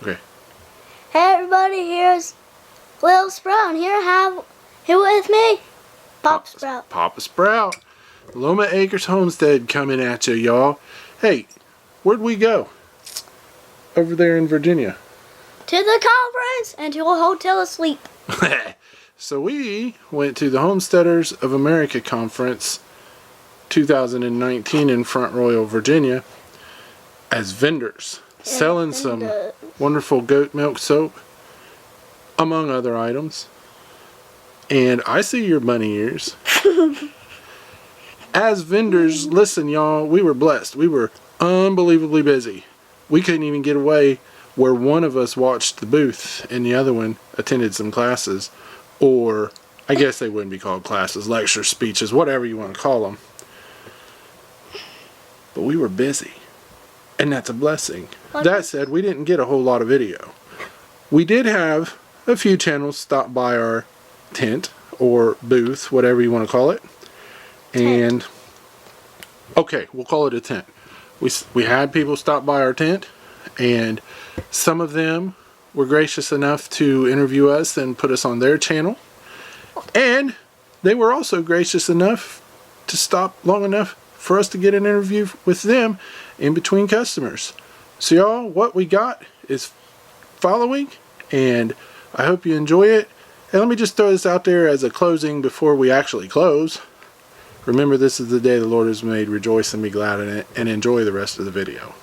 Okay. Hey everybody, here's Lil Sprout, and here with me, Papa Sprout. Papa Sprout. Loma Acres Homestead coming at you, y'all. Hey, where'd we go? Over there in Virginia. To the conference and to a hotel asleep. So we went to the Homesteaders of America Conference 2019 in Front Royal, Virginia as vendors. Selling some wonderful goat milk soap, among other items. And I see your bunny ears. As vendors, listen y'all, we were blessed. We were unbelievably busy. We couldn't even get away where one of us watched the booth and the other one attended some classes. Or, I guess they wouldn't be called classes, lectures, speeches, whatever you want to call them. But we were busy. And that's a blessing. That said, we didn't get a whole lot of video. We did have a few channels stop by our tent or booth, whatever you want to call it. And, okay, we'll call it a tent. We had people stop by our tent, and some of them were gracious enough to interview us and put us on their channel. And they were also gracious enough to stop long enough for us to get an interview with them in between customers. So y'all, what we got is following, and I hope you enjoy it. And let me just throw this out there as a closing before we actually close. Remember, this is the day the Lord has made. Rejoice and be glad in it, and enjoy the rest of the video.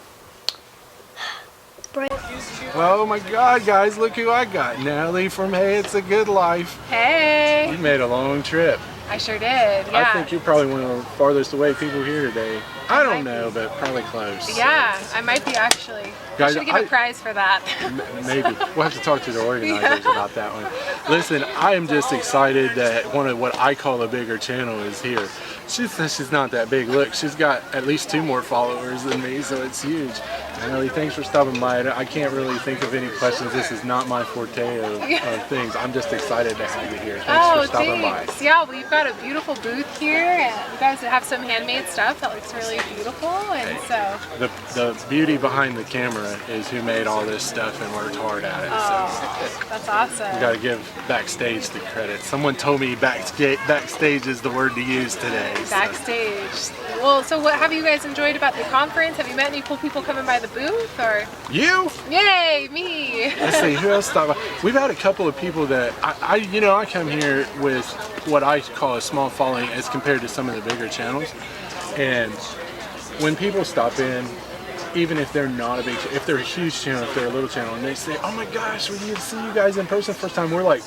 Oh my God, guys, look who I got. Natalie from Hey It's a Good Life. Hey! You made a long trip. I sure did, yeah. I think you're probably one of the farthest away people here today. I don't know, but probably close. Yeah, I might be actually. Guys, I should give a prize for that. Maybe. We'll have to talk to the organizers about that one. Listen, I am just excited that one of what I call a bigger channel is here. She says she's not that big. Look, she's got at least 2 more followers than me, so it's huge. Natalie, thanks for stopping by. I can't really think of any questions. This is not my forte of things. I'm just excited to have you here. Thanks for stopping by. Yeah, well, you've got a beautiful booth here, and you guys have some handmade stuff that looks really beautiful, and so... The beauty behind the camera is who made all this stuff and worked hard at it. So that's awesome. We got to give backstage the credit. Someone told me backstage is the word to use today. Backstage. So. Well, so what have you guys enjoyed about the conference? Have you met any cool people coming by the booth, or? You? Yay, me! Let's see, who else stopped by? We've had a couple of people that, I come here with what I call a small following as compared to some of the bigger channels. And when people stop in, even if they're not a big, if they're a huge channel, if they're a little channel, and they say, oh my gosh, we need to see you guys in person first time, we're like,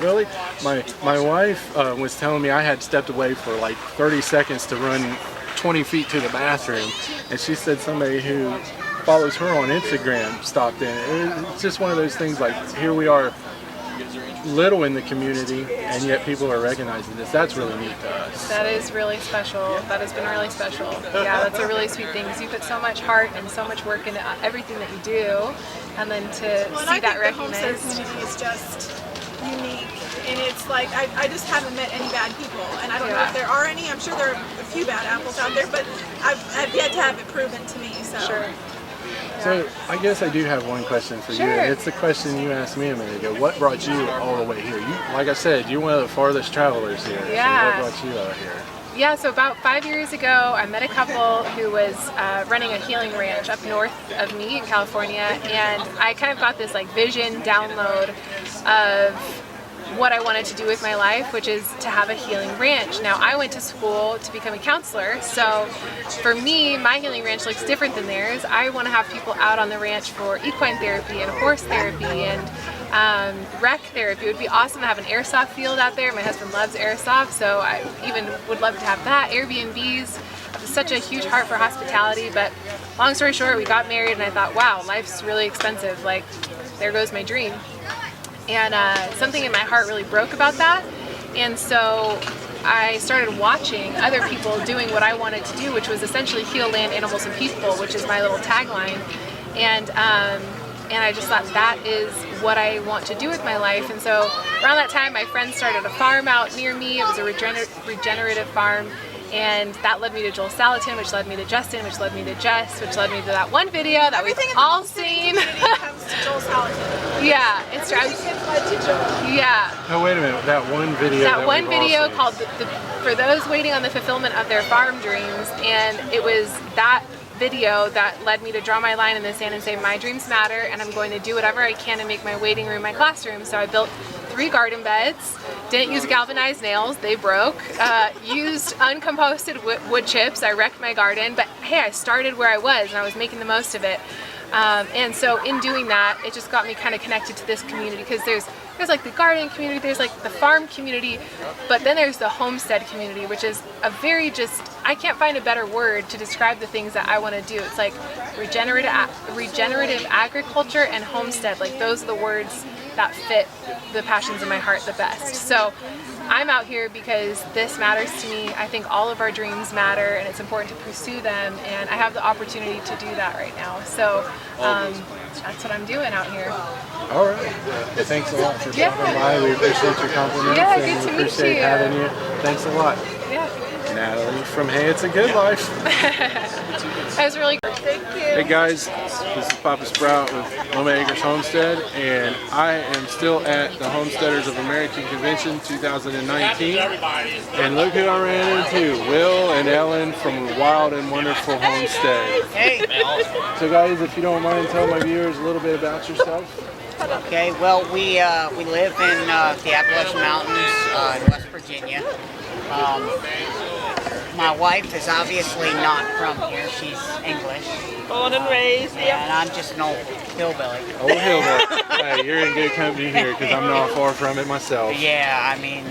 really? My wife was telling me I had stepped away for like 30 seconds to run 20 feet to the bathroom, and she said somebody who follows her on Instagram stopped in. It's just one of those things, like, here we are little in the community, and yet people are recognizing this. That's really neat to us. That is really special. That has been really special. Yeah, that's a really sweet thing, because you put so much heart and so much work into everything that you do, and then to see that recognized. The Homestead community is just unique, and it's like I just haven't met any bad people, and I don't know if there are any. I'm sure there are a few bad apples out there, but I've yet to have it proven to me. So. Sure. So I guess I do have one question for you, and it's the question you asked me a minute ago. What brought you all the way here? Like I said, you're one of the farthest travelers here. Yeah. So what brought you out here? Yeah, so about 5 years ago, I met a couple who was running a healing ranch up north of me in California, and I kind of got this like vision download of what I wanted to do with my life, which is to have a healing ranch. Now, I went to school to become a counselor, so for me, my healing ranch looks different than theirs. I want to have people out on the ranch for equine therapy and horse therapy and rec therapy. It would be awesome to have an airsoft field out there. My husband loves airsoft, so I even would love to have that. Airbnbs. I have such a huge heart for hospitality, but long story short, we got married and I thought, wow, life's really expensive. Like, there goes my dream. And something in my heart really broke about that, and so I started watching other people doing what I wanted to do, which was essentially heal land, animals, and people, which is my little tagline. And I just thought that is what I want to do with my life. And so around that time, my friend started a farm out near me. It was a regenerative farm. And that led me to Joel Salatin, which led me to Justin, which led me to Jess, which led me to that one video that we've all seen. Comes to Joel Yeah. Oh, wait a minute. That one video. That one we've all video seen. called For Those Waiting on the Fulfillment of Their Farm Dreams, and it was that video that led me to draw my line in the sand and say my dreams matter, and I'm going to do whatever I can to make my waiting room my classroom. So I built 3 garden beds, didn't use galvanized nails, they broke, used uncomposted wood chips, I wrecked my garden, but hey, I started where I was and I was making the most of it. And so in doing that, it just got me kind of connected to this community, because there's like the garden community, there's like the farm community, but then there's the homestead community, which is a very I can't find a better word to describe the things that I want to do. It's like regenerative agriculture and homestead. Like those are the words that fit the passions in my heart the best. So I'm out here because this matters to me. I think all of our dreams matter, and it's important to pursue them, and I have the opportunity to do that right now. So that's what I'm doing out here. All right. Well, thanks a lot for stopping by. We appreciate your compliments. Yeah, and good to we meet appreciate you. having you. Thanks a lot. Yeah. Natalie from Hey, It's a Good Life. That was really great. Thank you. Hey guys, this is Papa Sprout with Loma Acres Homestead, and I am still at the Homesteaders of America Convention 2019. And look who I ran into, Will and Ellen from Wild and Wonderful Homestead. Hey. So guys, if you don't mind, tell my viewers a little bit about yourself. Okay, well, we live in the Appalachian Mountains in West Virginia. My wife is obviously not from here. She's English. Born and raised, And I'm just an old hillbilly. Old Hillbilly. Hey, you're in good company here because I'm not far from it myself. Yeah, I mean,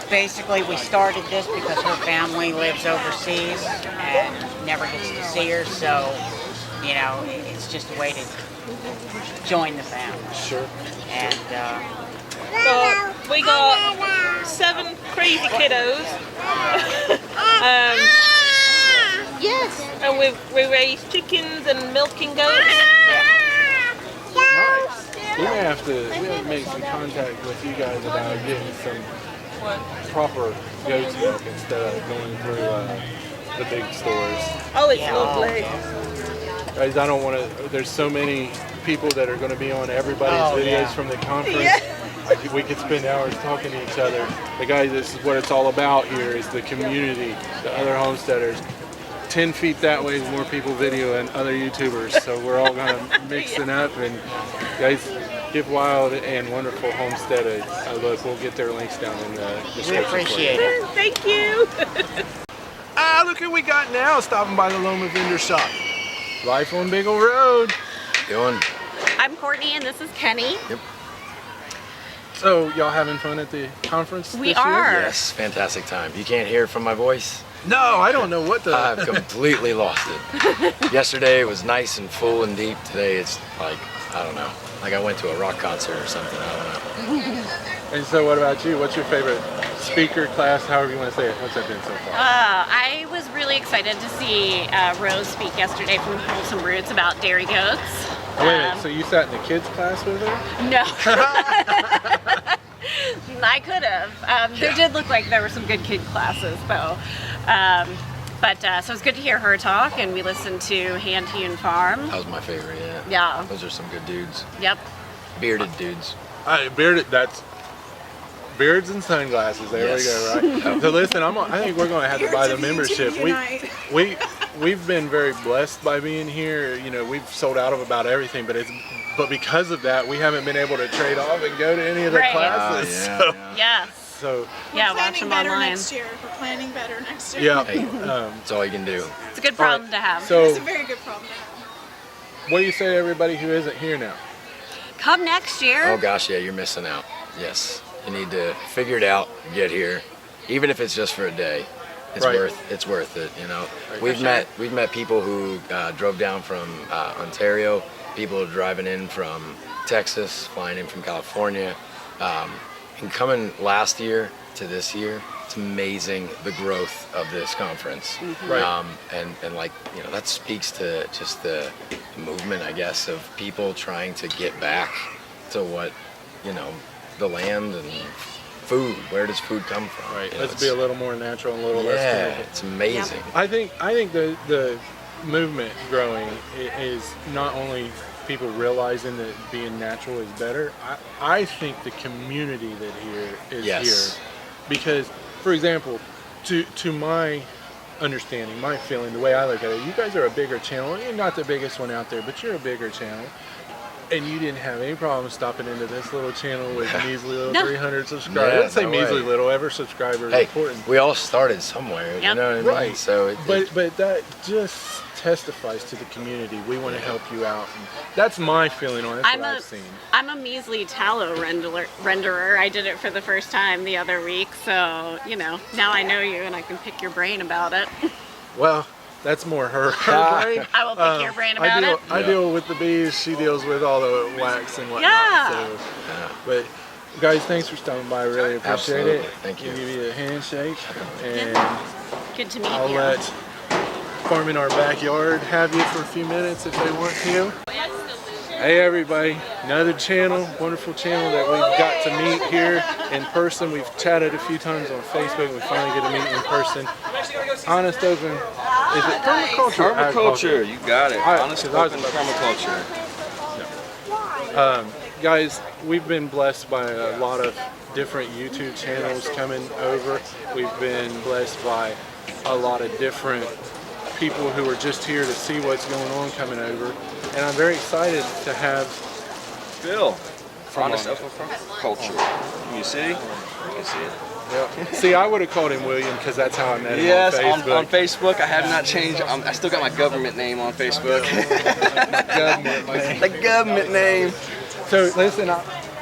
basically we started this because her family lives overseas and never gets to see her, so, you know, it's just a way to join the family. Sure. And, so we got 7 crazy kiddos. Yes. And we raise chickens and milking goats. Nice. We may have to make some contact with you guys about getting some proper goat's milk instead of going through the big stores. Oh, it's Yeah. lovely. Guys, I don't want to. There's so many people that are going to be on everybody's videos yeah. from the conference. We could spend hours talking to each other. But guys, this is what it's all about here: is the community, the other homesteaders. 10 feet that way is more people video and other YouTubers. So we're all going to mix it up. And guys, give Wild and Wonderful Homestead a look. We'll get their links down in the description. we appreciate it. Thank you. Look who we got now stopping by the Loma Vendor Shop. Life on Beagle Road. Doing? I'm Courtney and this is Kenny. Yep. So y'all having fun at the conference We this are. year? Yes, fantastic time. You can't hear from my voice? No, I don't know what the... I've completely lost it. Yesterday it was nice and full and deep. Today it's like, I don't know, like I went to a rock concert or something. I don't know. And so what about you? What's your favorite speaker, class, however you want to say it? What's that been so far? I was really excited to see Rose speak yesterday from Wholesome Roots about dairy goats. Oh, wait a minute, so you sat in the kids class with her? No. I could have. There did look like there were some good kid classes though. So it was good to hear her talk, and we listened to Hand Hewn Farm. That was my favorite, yeah. Yeah. Those are some good dudes. Yep. Bearded dudes. That's beards and sunglasses. There Yes. we go, right? So listen, I think we're going to have to buy the membership. We've been very blessed by being here. You know, we've sold out of about everything, but because of that, we haven't been able to trade off and go to any of the Right. classes. Yeah, so, yeah. Yes. so Yeah, We're watch planning them better online. next year. We're planning better next year. yeah. Hey, that's all you can do. It's a good problem to have. So, It's a very good problem to have. what do you say to everybody who isn't here now? Come next year. Oh gosh, yeah, you're missing out. Yes. You need to figure it out, get here. Even if it's just for a day. It's Right. worth it, you know. Right. We've met people who drove down from Ontario, people driving in from Texas, flying in from California, and coming last year to this year. It's amazing the growth of this conference. Right. And like, you know, that speaks to just the movement, I guess, of people trying to get back to what, you know, the land and food. Where does food come from? Right. You know, Let's be a little more natural and a little less yeah, chemical. it's amazing. I think the movement growing is not only people realizing that being natural is better. I think the community that here is Yes. here. Because, for example, to my understanding, my feeling, the way I look at it, you guys are a bigger channel. You're not the biggest one out there, but you're a bigger channel. And you didn't have any problem stopping into this little channel with measly little 300 subscribers. Yeah, Let's say no measly way. little, every subscriber is Hey, important. we all started somewhere, you Yep. know what I mean? Right. So But that just testifies to the community. We want to help you out. And that's my feeling on it. That's what I've seen. I'm a measly tallow renderer. I did it for the first time the other week, so now I know you and I can pick your brain about it. Well, that's more her brain. I will pick your brain about it. I deal with the bees. She deals with all the wax and whatnot. Yeah. So, but guys, thanks for stopping by. I really appreciate Absolutely. it. Thank you. I'll give you a handshake, and Good to meet I'll you. let Farm in Our Backyard have you for a few minutes if they want to. Hey everybody, another channel, wonderful channel that we've got to meet here in person. We've chatted a few times on Facebook. We finally get to meet in person. Honest Open, is it permaculture? or Permaculture, you got it. Honest 'cause I was Open about to say- Permaculture. Guys, we've been blessed by a lot of different YouTube channels coming over. We've been blessed by a lot of different people who are just here to see what's going on coming over. And I'm very excited to have Bill, Come Honest on. Open Permaculture. Can you see? You can see it. See, I would have called him William because that's how I met him Yes, on Facebook. on Facebook. I have not changed. I still got my government name on Facebook. The government name. So listen,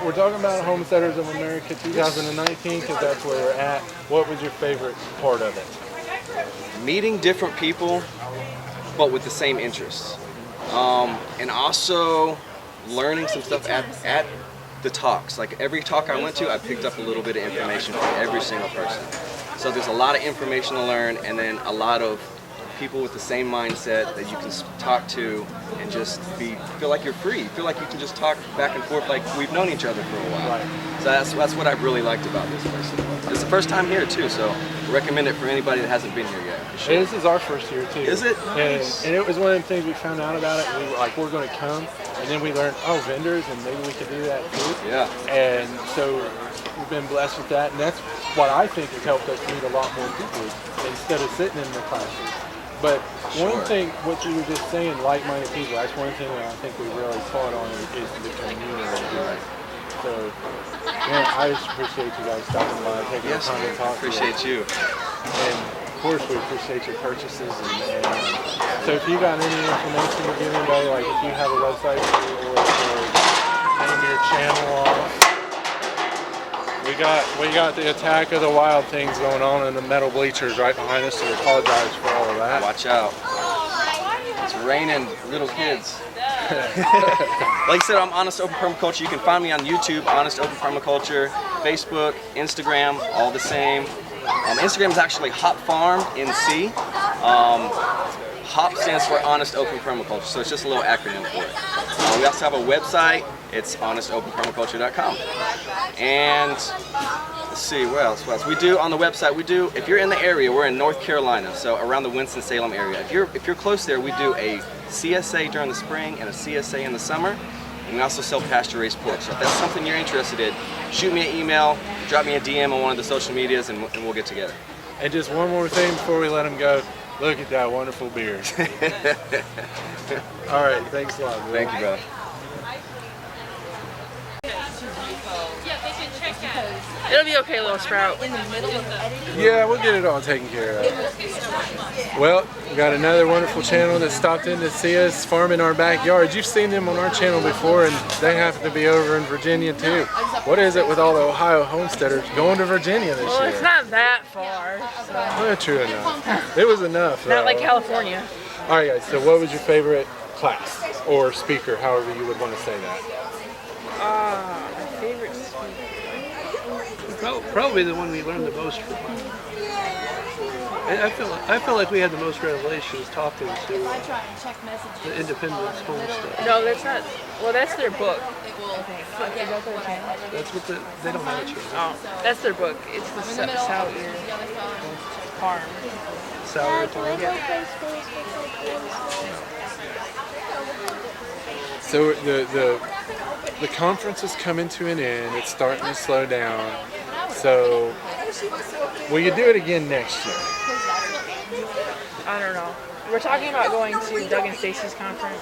we're talking about Homesteaders of America 2019 because that's where we're at. What was your favorite part of it? Meeting different people, but with the same interests. And also learning some stuff at the talks. Like every talk I went to, I picked up a little bit of information from every single person. So there's a lot of information to learn, and then a lot of people with the same mindset that you can talk to and just feel like you're free. Feel like you can just talk back and forth like we've known each other for a while. Right. So that's what I really liked about this place. It's the first time here too, so I recommend it for anybody that hasn't been here yet. For sure. And this is our first year too. Is it? And it was one of the things we found out about it. We were like, we're going to come, and then we learned, vendors, and maybe we could do that too. Yeah. And so we've been blessed with that, and that's what I think has helped us meet a lot more people instead of sitting in the classes. But one thing, what you were just saying, like-minded people, that's one thing that I think we really taught on is the community. Right. So, man, I just appreciate you guys stopping by, taking the time to talk to us. Appreciate you. And of course, we appreciate your purchases. And so, if you got any information to give anybody, like if you have a website or name your channel off, we got the Attack of the Wild things going on in the metal bleachers right behind us. So we apologize for all of that. Watch out. It's raining, little kids. Like I said, I'm Honest Open Permaculture. You can find me on YouTube, Honest Open Permaculture, Facebook, Instagram, all the same. Instagram is actually Hop Farm NC. HOP stands for Honest Open Permaculture, so it's just a little acronym for it. We also have a website. It's honesteopenpermaculture.com. And let's see, what else? We do on the website. If you're in the area, we're in North Carolina, so around the Winston-Salem area. If you're close there, we do a CSA during the spring and a CSA in the summer. And we also sell pasture-raised pork. So if that's something you're interested in, shoot me an email, drop me a DM on one of the social medias, and we'll get together. And just one more thing before we let them go. Look at that wonderful beard. All right, thanks a lot. Will. Thank you, brother. It'll be okay, little Sprout. Yeah, we'll get it all taken care of. Well, we got another wonderful channel that stopped in to see us, Farm in Our Backyard. You've seen them on our channel before, and they happen to be over in Virginia too. What is it with all the Ohio homesteaders going to Virginia this Well, year? it's not that far. So. Well, true enough. It was enough. Not though. like California. All right, guys. So, what was your favorite class or speaker, however you would want to say that? My favorite speaker. Probably the one we learned the most from. I feel like we had the most revelations talking to the Independence Homestead. No, that's not. Well, that's their book. That's what they don't have a channel. Oh, that's their book. It's the Sour Farm. Sour Can I Farm. go play space with my So the conference is coming to an end. It's starting to slow down. So will you do it again next year? I don't know. We're talking about going to Doug and Stacy's conference,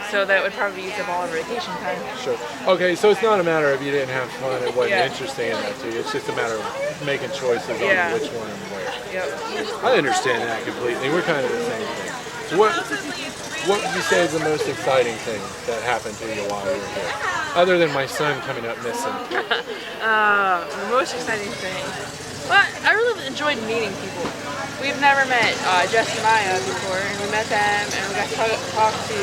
so that would probably use up all of our vacation time. Sure. Okay, so it's not a matter of you didn't have fun, it wasn't interesting enough to you. It's just a matter of making choices on which one and where. Yep. I understand that completely. We're kind of the same thing. So what would you say is the most exciting thing that happened to you while you were here? Other than my son coming up missing. The most exciting thing. Well, I really enjoyed meeting people. We've never met Jess and Maya before, and we met them, and we got to talk to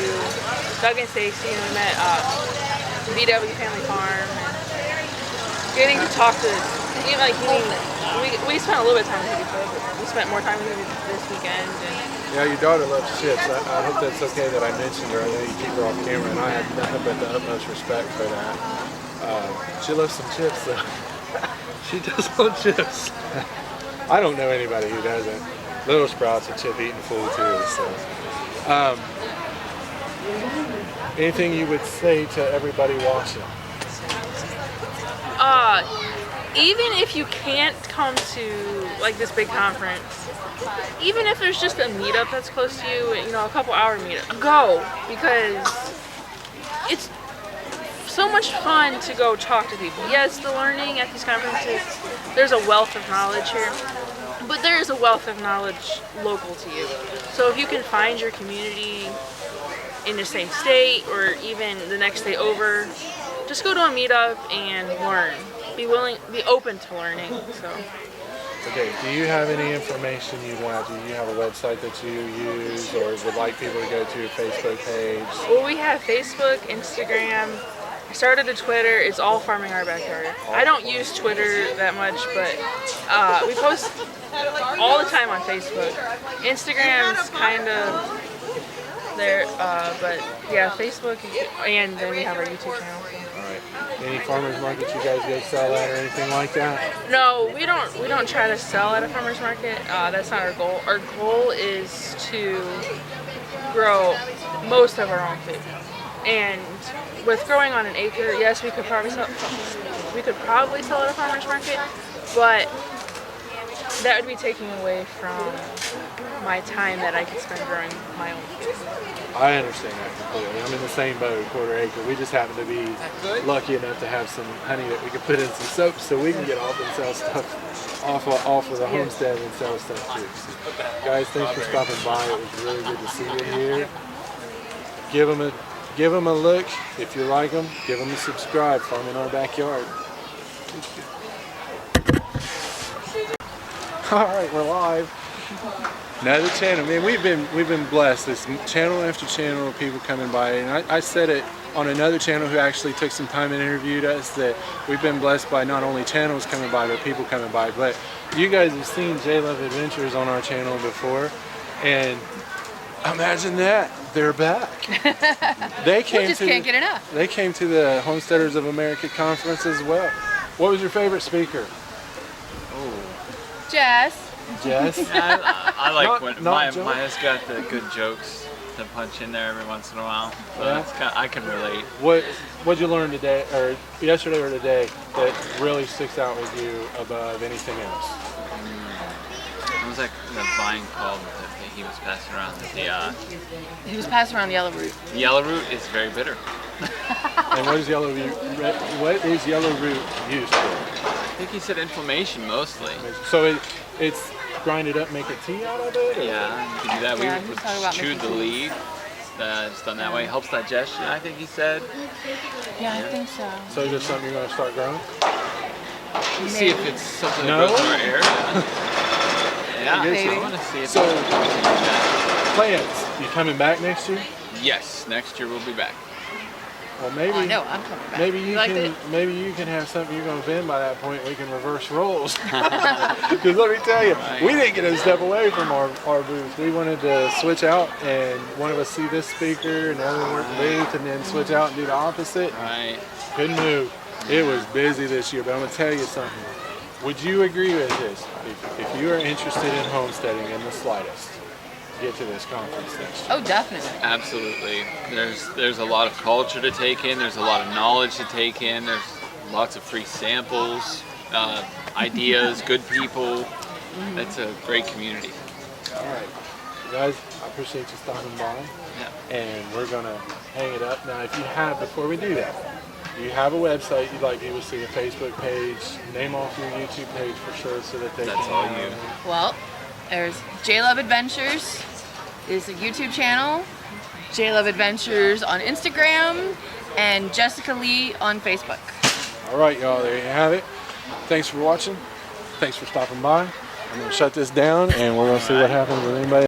Doug and Stacy, and we met VW Family Farm, and getting to talk to, we spent a little bit of time with you before, but we spent more time with you this weekend. And yeah, your daughter loves chips. I hope that's okay that I mentioned her. I know you keep her off camera, and I have nothing but the utmost respect for that. She loves some chips, though. She does love chips. I don't know anybody who doesn't. Little Sprout's a chip-eating fool, too. So, anything you would say to everybody watching? Even if you can't come to like this big conference, even if there's just a meetup that's close to you, a couple hour meetup, go, because it's so much fun to go talk to people. Yes, the learning at these conferences, there's a wealth of knowledge here, but there is a wealth of knowledge local to you. So if you can find your community in the same state or even the next day over, just go to a meetup and learn. Be open to learning. So. Okay, do you have any information you'd want? Do you have a website that you use or would like people to go to your Facebook page? Well, we have Facebook, Instagram. I started a Twitter. It's all Farming Our Backyard. I don't use Twitter that much, but we post all the time on Facebook. Instagram's kind of there, but yeah, Facebook, and then we have our YouTube channel. Any farmers markets you guys go sell at or anything like that? No, we don't try to sell at a farmer's market. That's not our goal. Our goal is to grow most of our own food. And with growing on an acre, yes, we could probably sell at a farmer's market, but that would be taking away from my time that I could spend growing my own food. I understand that completely. I'm in the same boat, quarter acre. We just happen to be lucky enough to have some honey that we can put in some soap so we can get off and sell stuff off of the homestead and sell stuff too. So, guys, thanks for stopping by. It was really good to see you here. Give them a look. If you like them, give them a subscribe. Farming Our Backyard. All right, we're live. Another channel, man. We've been blessed. This channel after channel of people coming by, and I said it on another channel who actually took some time and interviewed us that we've been blessed by not only channels coming by but people coming by. But you guys have seen J Love Adventures on our channel before, and imagine that they're back. They came can't get enough. They came to the Homesteaders of America conference as well. What was your favorite speaker? Jess. Jess? I like when not Maya's got the good jokes to punch in there every once in a while. So that's I can relate. What'd you learn today, or yesterday or today, that really sticks out with you above anything else? What was that vine called that he was passing around? He was passing around yellow root. Yellow root is very bitter. And what is yellow root used for? I think he said inflammation mostly. So it's grind it up, make a tea out of it? Or? Yeah, you can do that. We chewed the leaf. It's done that way. Helps digestion, I think he said. Yeah, I think so. So is this something you're going to start growing? See if it's something that grows in our area. Yeah, maybe. I want to see if so, plants, you coming back next year? Yes, next year we'll be back. Well, maybe. I know, I'm coming back. Maybe you can have something you're going to vend by that point. We can reverse roles. Because let me tell you, we didn't get a step away from our booth. We wanted to switch out, and one of us see this speaker, and the other work the booth, and then switch out and do the opposite. Right. Couldn't move. It was busy this year, but I'm going to tell you something. Would you agree with this? If you are interested in homesteading in the slightest, get to this conference next year. Oh, definitely. Absolutely. There's a lot of culture to take in. There's a lot of knowledge to take in. There's lots of free samples, ideas, good people. It's a great community. All right, guys, I appreciate you stopping by. Yeah. And we're gonna hang it up now. If you have, before we do that, do you have a website you'd like people to see, a Facebook page? Name off your YouTube page for sure, so that they That's can. all you. Well, there's J Love Adventures is a YouTube channel, J Love Adventures on Instagram, and Jessica Lee on Facebook. All right, y'all, there you have it. Thanks for watching. Thanks for stopping by. I'm gonna shut this down, and we're gonna see what happens with anybody.